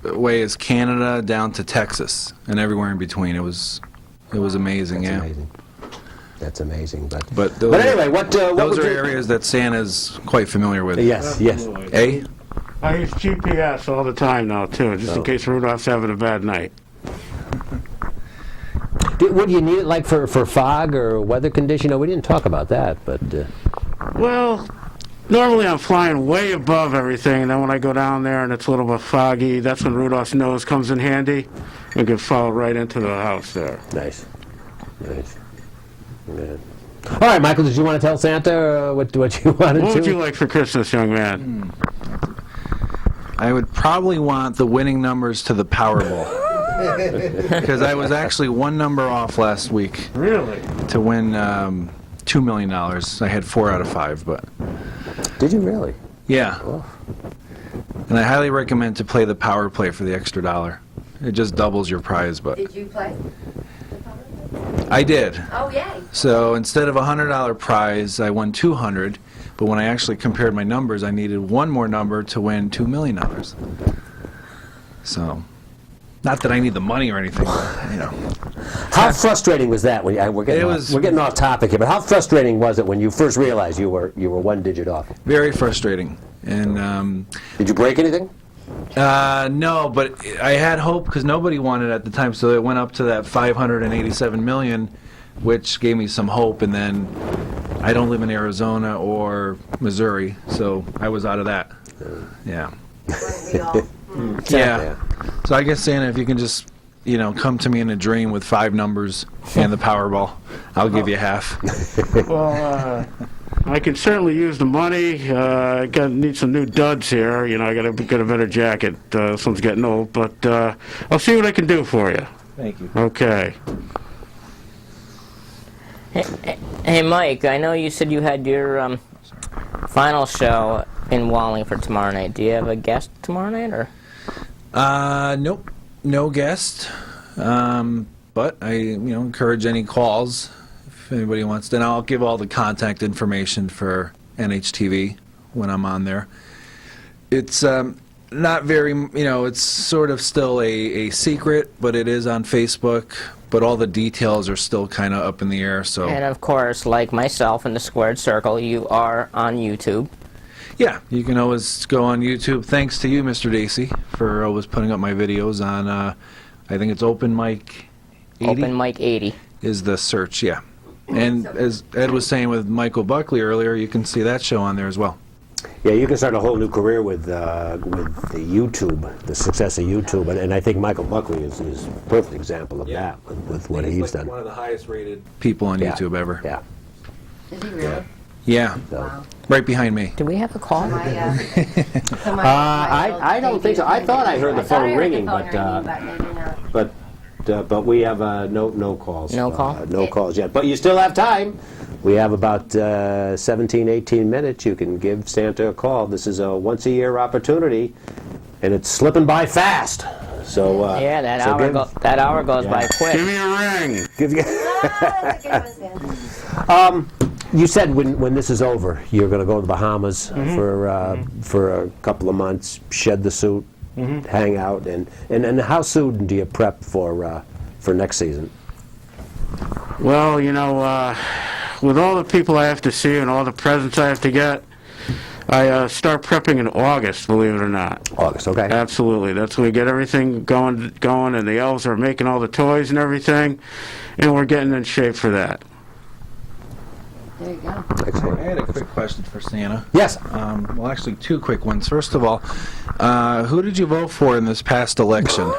away as Canada down to Texas and everywhere in between. It was amazing. That's yeah. amazing. That's amazing. But anyway, what those would are you- areas that Santa's quite familiar with. Yes, yes. Eh? I use GPS all the time now, too, just in case Rudolph's having a bad night. Would you need it like for fog or weather condition? No, we didn't talk about that, but Well, normally I'm flying way above everything, and then when I go down there and it's a little bit foggy, that's when Rudolph's nose comes in handy and can fall right into the house there. nice. Good. All right, Michael, did you want to tell Santa what you wanted What to? would you like for Christmas, young man? I would probably want the winning numbers to the Powerball. Because I was actually one number off last week Really? to win $2 million. I had 4 out of 5, but Did you really? yeah. Oh. And I highly recommend to play the Power Play for the extra $1. It just doubles your prize, but Did you play? I did. Oh, yay. So instead of a $100 prize, I won $200. But when I actually compared my numbers, I needed one more number to win $2 million. So, not that I need the money or anything, but, you know. How frustrating was that? We're getting off topic here, but how frustrating was it when you first realized you were one digit off? Very frustrating. And Did you break anything? no, but I had hope because nobody won it at the time, so it went up to that 587 million, which gave me some hope. And then I don't live in Arizona or Missouri, so I was out of that. Yeah. Yeah. So I guess Santa, if you can just, come to me in a dream with 5 numbers and the Powerball, I'll give you half. Well, I can certainly use the money. I need some new duds here. I got to get a better jacket. This one's getting old, but I'll see what I can do for you. Thank you. Okay. Hey, Mike, I know you said you had your final show in Wallingford tomorrow night. Do you have a guest tomorrow night, or? Nope, no guest. But I, encourage any calls if anybody wants to. And I'll give all the contact information for NHTV when I'm on there. It's not very, it's sort of still a secret, but it is on Facebook. But all the details are still kind of up in the air. So. And of course, like myself in the Squared Circle, you are on YouTube. Yeah, you can always go on YouTube. Thanks to you, Mr. Dacey, for always putting up my videos on, I think it's Open Mic 80? Open Mic 80. Is the search, yeah. And as Ed was saying with Michael Buckley earlier, you can see that show on there as well. Yeah, you can start a whole new career with the YouTube, the success of YouTube, and I think Michael Buckley is a perfect example of that with what he's done. One of the highest rated people on Yeah. YouTube ever. Yeah. Is he really? Yeah, Wow. right behind me. Do we have a call? I don't think so. I thought I heard the phone ringing, but we have no calls. No call? No calls yet. But you still have time. We have about 17, 18 minutes. You can give Santa a call. This is a once-a-year opportunity, and it's slipping by fast. So Yeah, that so hour goes by quick. Give me a ring. You said when this is over, you're going to go to the Bahamas for a couple of months, shed the suit, hang out, and how soon do you prep for next season? Well, with all the people I have to see and all the presents I have to get, I start prepping in August, believe it or not. August, okay. Absolutely. That's when we get everything going, and the elves are making all the toys and everything, and we're getting in shape for that. There you go. Excellent. I had a quick question for Santa. Yes. Well, actually, 2 quick ones. First of all, who did you vote for in this past election?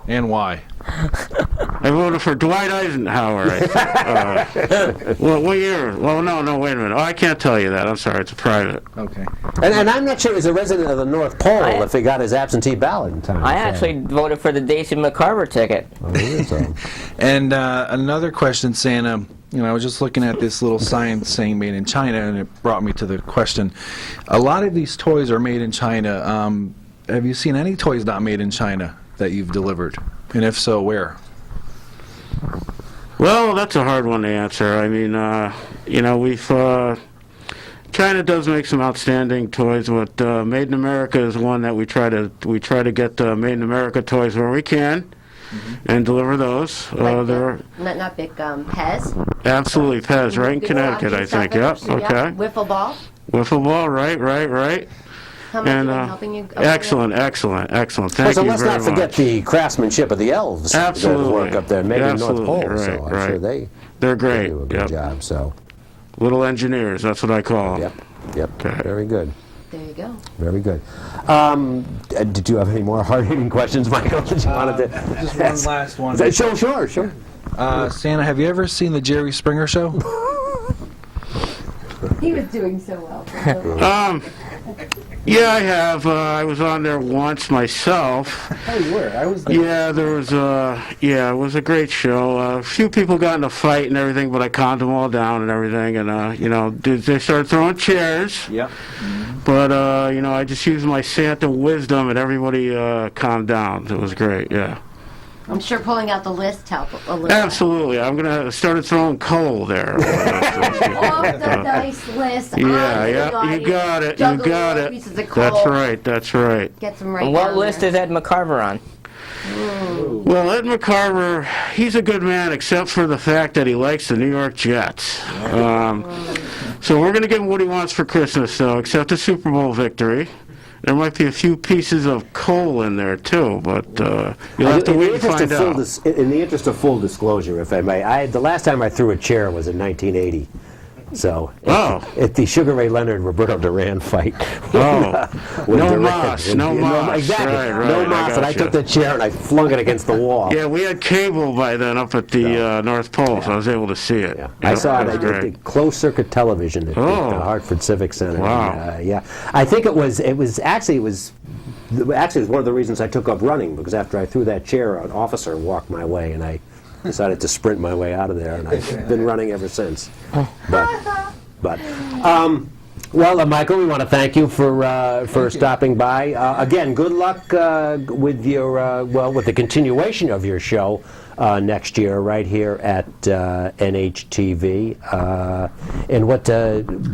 And why? I voted for Dwight Eisenhower. Well, what year? Well, no, wait a minute. Oh, I can't tell you that. I'm sorry. It's private. Okay. And I'm not sure as a resident of the North Pole if he got his absentee ballot in time. I actually voted for the Daisy McCarver ticket. And another question, Santa. I was just looking at this little sign saying made in China, and it brought me to the question. A lot of these toys are made in China. Have you seen any toys not made in China that you've delivered? And if so, where? Well, that's a hard one to answer. I mean, we've China does make some outstanding toys. But Made in America is one that we try to get Made in America toys where we can, and deliver those. They're Not big Pez. absolutely Pez, right in Big Connecticut, I objects think. out Yep. there. Okay. Wiffle ball. Wiffle ball. Right. How much And have been helping you? excellent. Thank So you let's very not forget much. the craftsmanship of the elves Absolutely. that work up there, maybe in North Absolutely. Pole. Right, So I'm right. sure they They're great. do a good Yep. job. So, Little engineers. That's what I call them. yep, Okay. very good. There you go. Very good. Did you have any more hard-hitting questions, Michael, that you wanted to? Just one last one. Sure. Santa, have you ever seen the Jerry Springer Show? He was doing so well. Yeah, I have. I was on there once myself. Oh, you were. I was there. Yeah, there was it was a great show. A few people got in a fight and everything, but I calmed them all down and everything. And they started throwing chairs. Yep. But I just used my Santa wisdom, and everybody calmed down. It was great. Yeah. I'm sure pulling out the list helped a little. Absolutely. I'm gonna start throwing coal there. Off the dice list. Yeah. You got it. Pieces of coal. That's right. Get them right And what down list there. is Ed McCarver on? Well, Ed McCarver, he's a good man, except for the fact that he likes the New York Jets. So we're going to give him what he wants for Christmas, though, except a Super Bowl victory. There might be a few pieces of coal in there, too, but you'll have to wait and find out. In the interest of full disclosure, if I may, the last time I threw a chair was in 1980. So, at the Sugar Ray Leonard-Roberto Duran fight. With No Duran. moss, no moss. Exactly, Right, no moss, and I gotcha. took the chair and I flung it against the wall. Yeah, we had cable by then up at the North Pole, so I was able to see it. I saw That it was at great. closed-circuit television at the Hartford Civic Center. Wow. And, I think it was actually it was one of the reasons I took up running, because after I threw that chair, an officer walked my way, and I decided to sprint my way out of there, and I've been running ever since. Well, Michael, we want to thank you for stopping by. Again, good luck with your with the continuation of your show next year, right here at NHTV. And what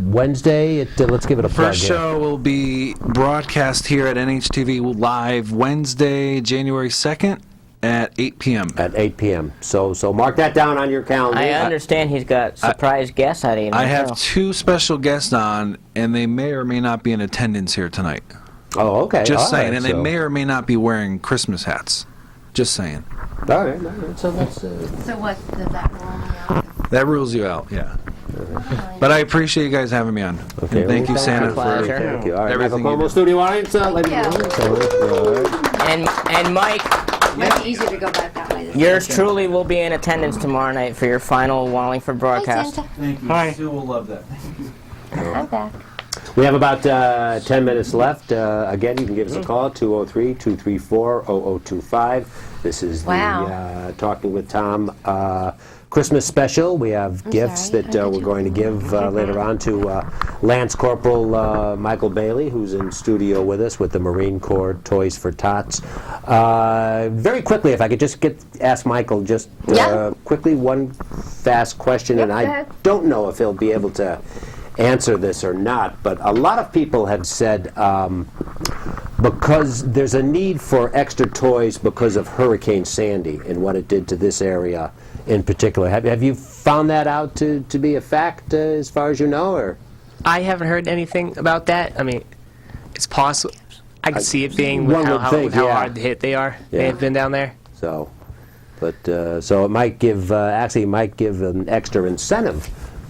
Wednesday? Let's give it a plug. First show will be broadcast here at NHTV live Wednesday, January 2nd. At 8 p.m. At 8 p.m. So mark that down on your calendar. I understand he's got surprise guests at 8. I have 2 special guests on, and they may or may not be in attendance here tonight. Oh, okay. Just All saying, right, and they may or may not be wearing Christmas hats. Just saying. All right. So that's. So what does that rule me out? That rules you out, yeah. But I appreciate you guys having me on. Okay, Thank you, Santa, pleasure. for Thank you. All right, everything Michael you Como, do. studio audience, ladies and gentlemen. And Mike, Might be easier to go back that way. yours truly will be in attendance tomorrow night for your final Wallingford broadcast. Santa. Thank you. Hi. Sue will love that. I'm back. We have about 10 minutes left. Again, you can give us a call, 203-234-0025. This is the Talking with Tom Christmas special. We have gifts that we're going to give later on to Lance Corporal Michael Bailey, who's in studio with us with the Marine Corps Toys for Tots. Very quickly, if I could just ask Michael just quickly one fast question, and I don't know if he'll be able to answer this or not, but a lot of people have said because there's a need for extra toys because of Hurricane Sandy and what it did to this area in particular. Have you found that out to be a fact as far as you know, or? I haven't heard anything about that. I mean, it's possible. I can see it being One with would how think, hard hit they are. Yeah. They have been down there. So, but so it might give actually might give an extra incentive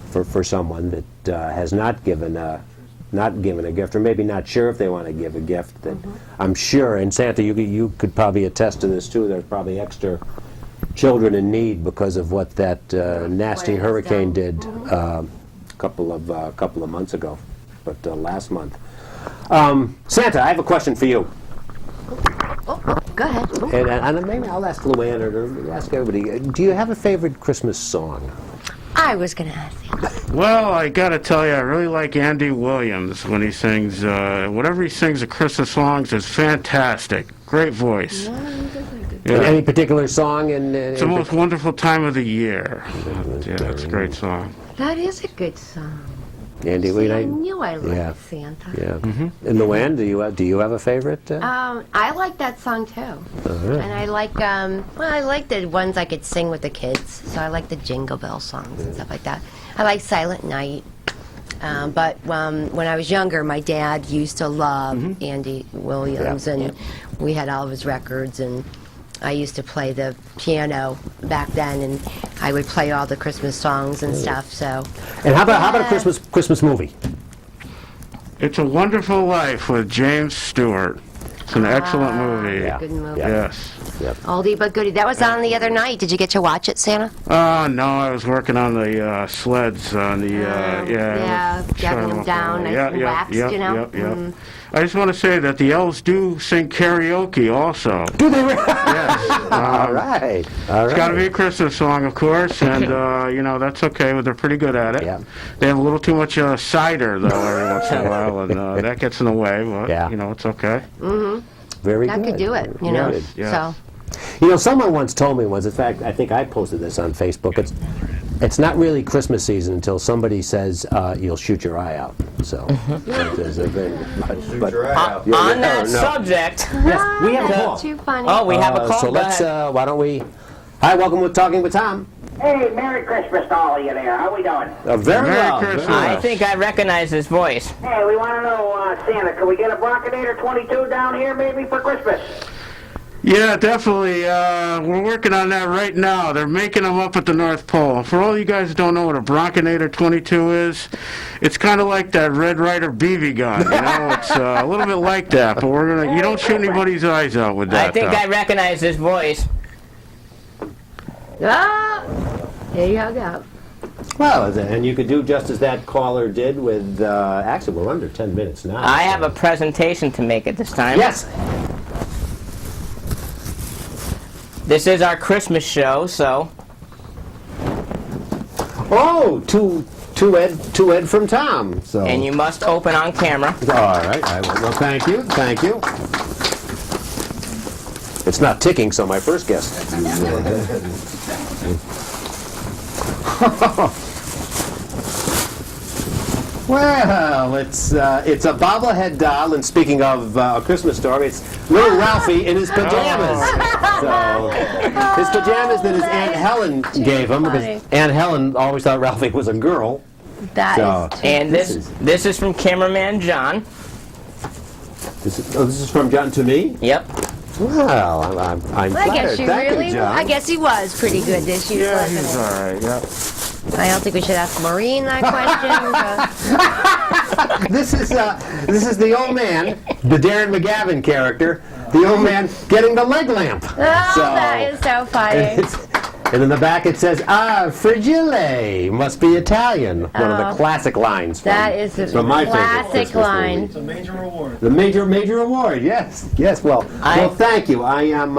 for someone that has not given a gift, or maybe not sure if they want to give a gift. That I'm sure, and Santa, you could probably attest to this too. There's probably extra children in need because of what that nasty hurricane did a couple of months ago, but last month. Santa, I have a question for you. Go ahead. And maybe I'll ask Luann or ask everybody. Do you have a favorite Christmas song? I was going to ask you. Well, I gotta tell you, I really like Andy Williams when he sings. Whatever he sings, the Christmas songs is fantastic. Great voice. Yeah. Any particular song? It's the most wonderful time of the year. Yeah, it's a great song. That is a good song. Andy, See, I knew I liked yeah. Santa. Yeah. In the Wan, do you have a favorite? I like that song too. And I like, I like the ones I could sing with the kids. So I like the Jingle Bell songs and stuff like that. I like Silent Night. But when I was younger, my dad used to love Andy Williams, and we had all of his records, and I used to play the piano back then, and I would play all the Christmas songs and stuff. So. And how about a Christmas movie? It's a Wonderful Life with James Stewart. It's an excellent movie. Good movie. Yes. Yep. Oldie but goodie. That was on the other night. Did you get to watch it, Santa? No, I was working on the sleds on the getting them down nice and waxed, you know. Yep. I just want to say that the elves do sing karaoke also. Do they? Yes. All right. It's got to be a Christmas song, of course, and that's okay. But they're pretty good at it. Yeah. They have a little too much cider though every once in a while, and that gets in the way. But it's okay. Very that good. Could do it, you know. Yes. So. Someone once told me once. In fact, I think I posted this on Facebook. It's not really Christmas season until somebody says you'll shoot your eye out. So there's a thing. On that subject, yes, we have a call. Too funny. Oh, we have a call. So let's. Why don't we? Hi, welcome with Talking with Tom. Hey, Merry Christmas to all of you there. How we doing? Very well. Christmas. I think I recognize this voice. Hey, we want to know, Santa, can we get a Brockinator 22 down here maybe for Christmas? Yeah, definitely. We're working on that right now. They're making them up at the North Pole. For all you guys who don't know what a Brockinator 22 is, it's kind of like that Red Ryder BB gun. It's a little bit like that, but you don't shoot anybody's eyes out with that. I think I recognize this voice. There you go. Well, and you could do just as that caller did with. Actually, we're under 10 minutes now. I have a presentation to make at this time. Yes. This is our Christmas show, so. Oh, to Ed from Tom. So. And you must open on camera. All right. I will. Well, thank you. Thank you. It's not ticking, so my first guess. Well, it's a bobblehead doll, and speaking of a Christmas story, it's little Ralphie in his pajamas. So, his pajamas that his Aunt Helen gave him, because Aunt Helen always thought Ralphie was a girl. And this is from cameraman John. This is from John to me? Yep. Well, I'm flattered. I guess you Thank really. you, John. I guess he was pretty good this year. Yeah, wasn't he's he? all right. Yeah. I don't think we should ask Maureen that question. This is the old man, the Darren McGavin character, the old man getting the leg lamp. Oh, that is so funny. And in the back it says, frigile, must be Italian. One of the classic lines. That is a my classic line. It's a major award. The major award, yes. Well, thank you. I am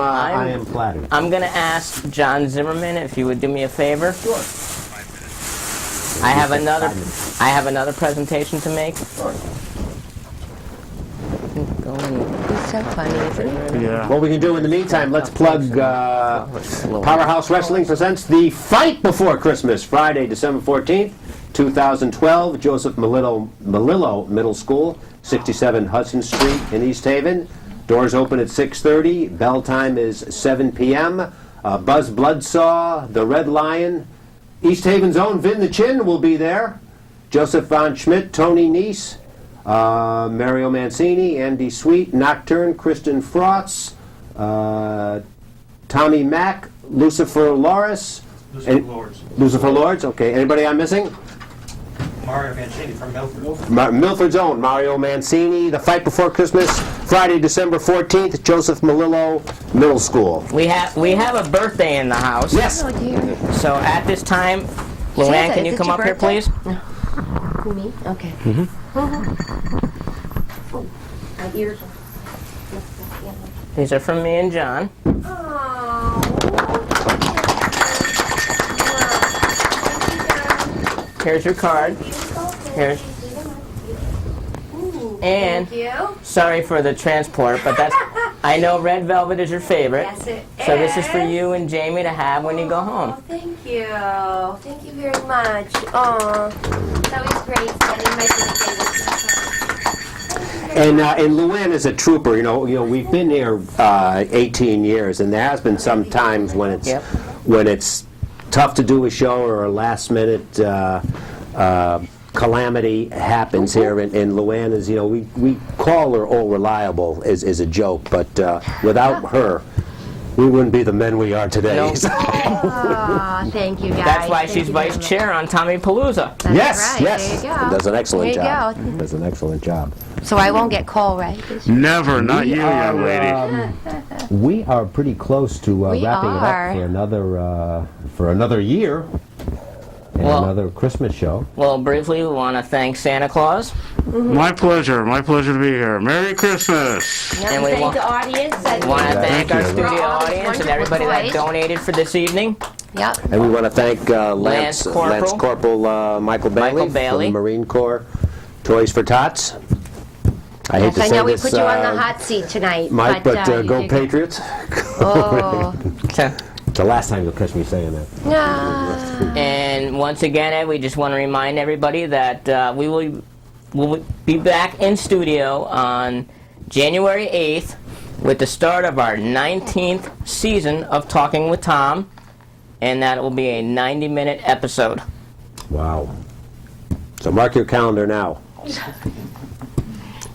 flattered. I'm going to ask John Zimmerman if you would do me a favor. Sure. I have another presentation to make. He's so funny, isn't he? Yeah. What we can do in the meantime, let's plug Powerhouse Wrestling presents The Fight Before Christmas, Friday, December 14th, 2012, Joseph Melillo Middle School, 67 Hudson Street in East Haven. Doors open at 6:30. Bell time is 7 p.m. Buzz Bloodsaw, The Red Lion, East Haven's own Vin the Chin will be there. Joseph Von Schmidt, Tony Nese, Mario Mancini, Andy Sweet, Nocturne, Kristen Frotz, Tommy Mack, Lucifer Loris. Lucifer Lords, okay. Anybody I'm missing? Mario Mancini from Milford. Milford's own Mario Mancini. The Fight Before Christmas, Friday, December 14th, Joseph Melillo Middle School. We have a birthday in the house. Yes. Oh, dear. So at this time, Luann, can you come up here, please? Who, me? Okay. My ears are... These are from me and John. Here's your card. Here's. And Thank you. sorry for the transport, but I know red velvet is your favorite. Yes, it So this is for is. you and Jamie to have when you go home. Oh, thank you. Thank you very much. Oh, that was great spending my birthday with you. And Luann is a trooper. You know, we've been here 18 years, and there has been some times when it's tough to do a show or a last minute calamity happens here. And Luann is, we call her all reliable is a joke, but without her, we wouldn't be the men we are today. No. So- Oh, thank you, guys. That's why Thank she's you very vice much. chair on Tommy Palooza. That's yes, right. yes, There you go. does an excellent There you job. go. Does an excellent job. So I won't get coal, right? Never, not you, young lady. We are pretty close to We wrapping are. it up for another year and Well- another Christmas show. Well, briefly, we want to thank Santa Claus. My pleasure to be here. Merry Christmas. And we thank want- the audience. And Want to thank our you. studio For all these audience and wonderful everybody that toys. donated for this evening. Yep. And we want to thank Lance Corporal. Michael Bailey Bailey. from the Marine Corps Toys for Tots. I hate Yes, to I say know we this, put you on the hot seat tonight, Mike, but you go did- Patriots. Oh. It's the last time you'll catch me saying that. No. And once again, Ed, we just want to remind everybody that we'll be back in studio on January 8th with the start of our 19th season of Talking with Tom, and that will be a 90-minute episode. Wow. So mark your calendar now.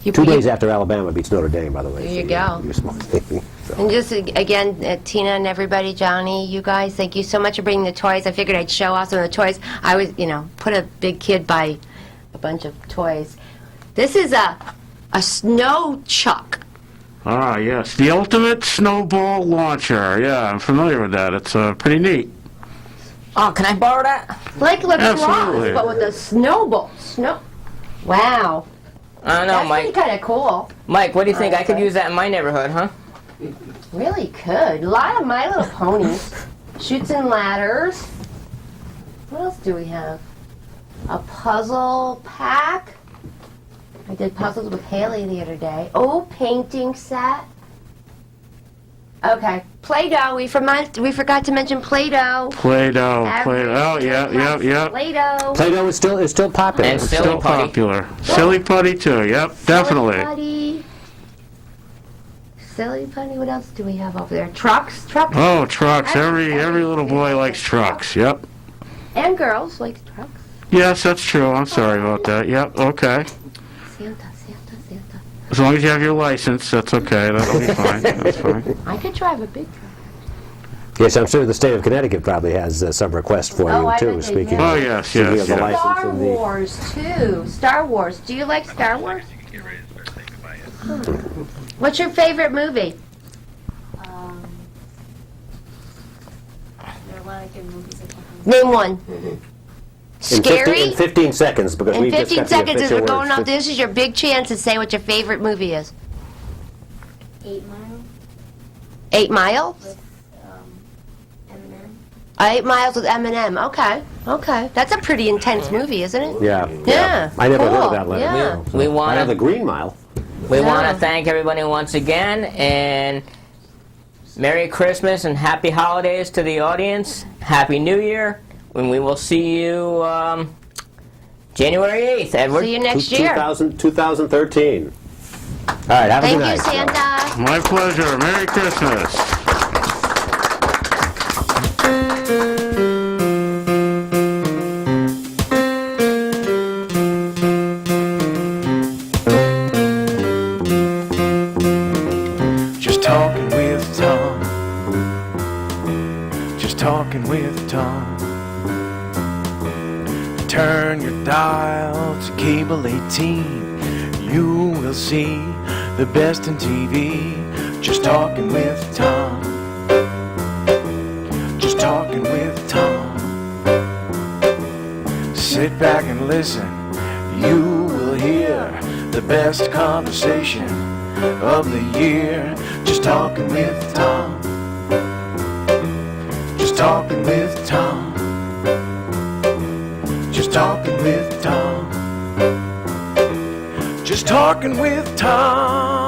You- 2 you- days after Alabama beats Notre Dame, by the way. There you So go. you're smart. So. And just again, Tina and everybody, Johnny, you guys, thank you so much for bringing the toys. I figured I'd show off some of the toys. I was, put a big kid by a bunch of toys. This is a snow chuck. Ah, yes. The ultimate snowball launcher. Yeah, I'm familiar with that. It's pretty neat. Oh, can I borrow that? Like lacrosse, Absolutely. but with a snowball. Wow. I don't know, That's pretty Mike. kind of cool. Mike, what do you think? I could use that in my neighborhood, huh? Really could. A lot of My Little Ponies. Chutes and ladders. What else do we have? A puzzle pack. I did puzzles with Haley the other day. Oh, painting set. Okay. Play-Doh. We forgot to mention Play-Doh. Play-Doh. Oh, yeah. Play-Doh. Play-Doh is still popular. And silly Still putty. popular. Silly putty, too. Yep, definitely. Silly putty. Silly putty. What else do we have over there? Trucks. Trucks. Oh, trucks. Every little boy likes trucks. Yep. And girls like trucks. Yes, that's true. I'm sorry about that. Yep, okay. Santa. As long as you have your license, that's okay. That'll be fine. That's fine. I could drive a big truck. Yes, I'm sure the state of Connecticut probably has some requests for Oh, you, I too, bet they speaking do. Oh, of, yes, speaking yes, of the yes. license Star and the... Wars, too. Star Wars. Do you like Star Wars? What's your favorite movie? There are a lot of good movies that come from Name one. In Scary? 15 seconds, because In we just 15 got the seconds, as official we're going words. up, this is your big chance to say what your favorite movie is. 8 Mile 8 Mile? with Eminem. 8 Miles with Eminem. Okay. That's a pretty intense movie, isn't it? Yeah. Yeah. I never heard Cool. of that letter. Yeah. We I want know to the Green Mile. want to thank everybody once again, and Merry Christmas and Happy Holidays to the audience. Happy New Year, and we will see you January 8th, Edward. See you next year. 2013. All right, have a Thank good night. you, Santa. My pleasure. Merry Christmas. Just talking with Tom. Just talking with Tom. Turn your dial to cable 18. You will see the best in TV. Just talking with Tom. Just talking with Tom. Sit back and listen. You will hear the best conversation of the year. Just talking with Tom. Just talking with Tom. Just talking with Tom. Just talking with Tom.